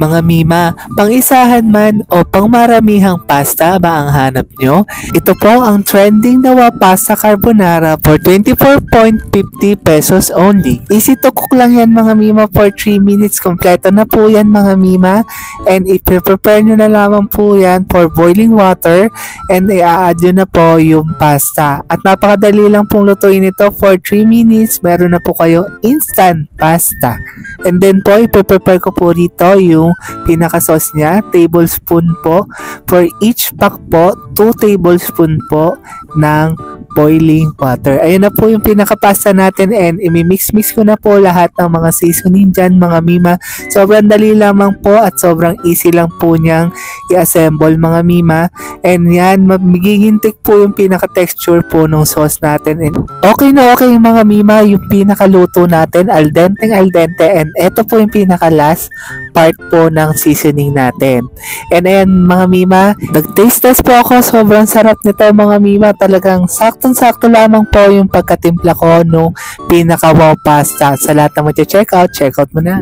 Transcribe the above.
Mga Mima, pang-isahan man o pangmaramihang pasta ba ang hanap nyo? Ito po ang trending na pasta carbonara for 24.50 pesos only. Easy to cook lang yan mga Mima, for 3 minutes. Kompleto na po yan mga Mima. And i-prepare nyo na lamang po yan for boiling water and i-add nyo na po yung pasta. At napakadali lang pong lutuin ito, for 3 minutes. Meron na po kayo instant pasta. And then po, i-prepare ko po dito yung pinaka-sauce niya, tablespoon po. For each pack po, 2 tablespoon po ng boiling water. Ayun na po yung pinaka-pasta natin and imi-mix-mix ko na po lahat ng mga seasoning dyan mga Mima. Sobrang dali lamang po at sobrang easy lang po niyang i-assemble mga Mima. And yan, magiging thick po yung pinaka-texture po ng sauce natin. And okay na okay mga Mima, yung pinakaluto natin, al dente and eto po yung pinaka-last part po ng seasoning natin. And ayan mga Mima, nag-taste test po ako, sobrang sarap nito mga Mima, talagang saktong-sakto lamang po yung pagkatimpla ko nung pinaka-wow pasta. Sa lahat na mag-check out mo na.